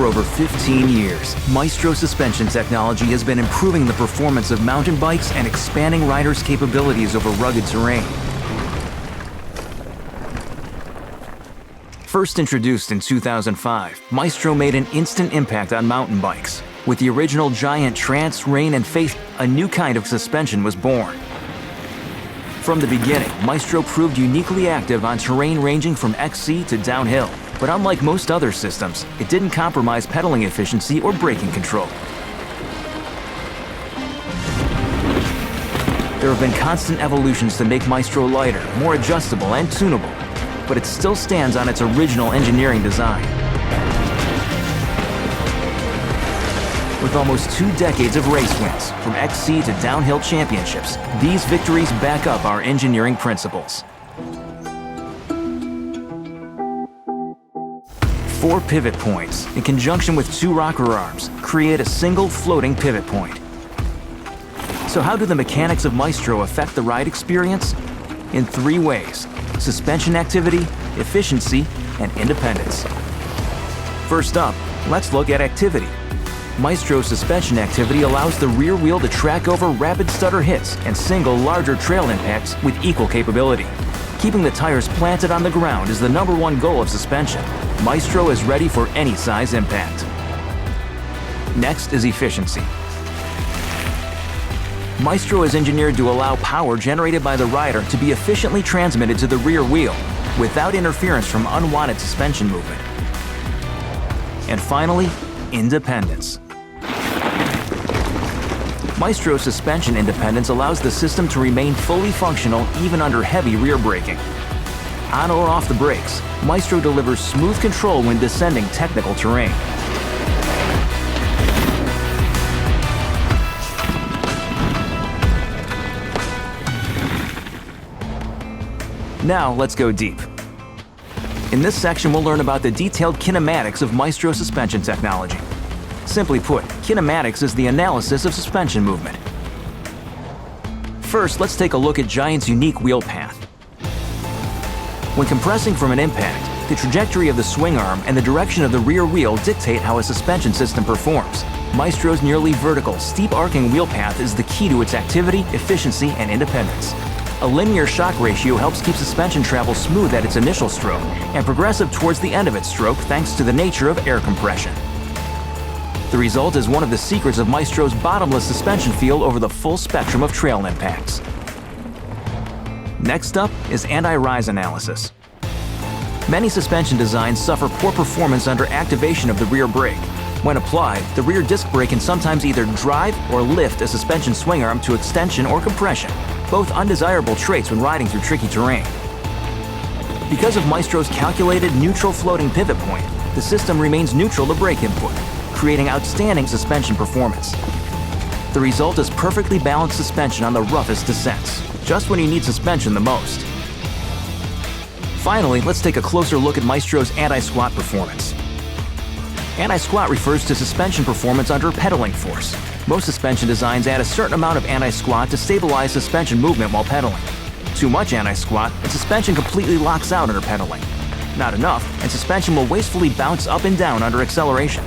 over 15 years, Maestro suspension technology has been improving the performance of mountain bikes and expanding riders' capabilities over rugged terrain. First introduced in 2005, Maestro made an instant impact on mountain bikes. With the original giant Trance, Rain, and Faith, a new kind of suspension was born. From the beginning, Maestro proved uniquely active on terrain ranging from XC to downhill. But unlike most other systems, it didn't compromise pedaling efficiency or braking control. There have been constant evolutions to make Maestro lighter, more adjustable, and tunable, but it still stands on its original engineering design. With almost 2 decades of race wins, from XC to downhill championships, these victories back up our engineering principles. 4 pivot points, in conjunction with 2 rocker arms, create a single floating pivot point. So how do the mechanics of Maestro affect the ride experience? In 3 ways: suspension activity, efficiency, and independence. First up, let's look at activity. Maestro's suspension activity allows the rear wheel to track over rapid stutter hits and single larger trail impacts with equal capability. Keeping the tires planted on the ground is the #1 goal of suspension. Maestro is ready for any size impact. Next is efficiency. Maestro is engineered to allow power generated by the rider to be efficiently transmitted to the rear wheel without interference from unwanted suspension movement. And finally, independence. Maestro's suspension independence allows the system to remain fully functional even under heavy rear braking. On or off the brakes, Maestro delivers smooth control when descending technical terrain. Now let's go deep. In this section, we'll learn about the detailed kinematics of Maestro suspension technology. Simply put, kinematics is the analysis of suspension movement. First, let's take a look at Giant's unique wheel path. When compressing from an impact, the trajectory of the swing arm and the direction of the rear wheel dictate how a suspension system performs. Maestro's nearly vertical, steep arcing wheel path is the key to its activity, efficiency, and independence. A linear shock ratio helps keep suspension travel smooth at its initial stroke and progressive towards the end of its stroke thanks to the nature of air compression. The result is one of the secrets of Maestro's bottomless suspension feel over the full spectrum of trail impacts. Next up is Antirise Analysis. Many suspension designs suffer poor performance under activation of the rear brake. When applied, the rear disc brake can sometimes either drive or lift a suspension swing arm to extension or compression, both undesirable traits when riding through tricky terrain. Because of Maestro's calculated neutral floating pivot point, the system remains neutral to brake input, creating outstanding suspension performance. The result is perfectly balanced suspension on the roughest descents, just when you need suspension the most. Finally, let's take a closer look at Maestro's anti-squat performance. Anti-squat refers to suspension performance under pedaling force. Most suspension designs add a certain amount of anti-squat to stabilize suspension movement while pedaling. Too much anti-squat, and suspension completely locks out under pedaling. Not enough, and suspension will wastefully bounce up and down under acceleration.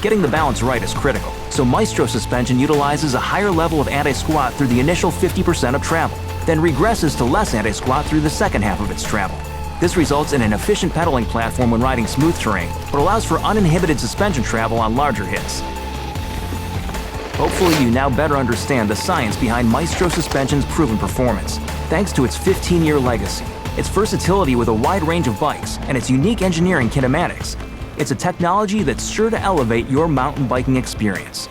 Getting the balance right is critical, so Maestro suspension utilizes a higher level of anti-squat through the initial 50% of travel, then regresses to less anti-squat through the second half of its travel. This results in an efficient pedaling platform when riding smooth terrain, but allows for uninhibited suspension travel on larger hits. Hopefully you now better understand the science behind Maestro suspension's proven performance, thanks to its 15-year legacy, its versatility with a wide range of bikes, and its unique engineering kinematics. It's a technology that's sure to elevate your mountain biking experience.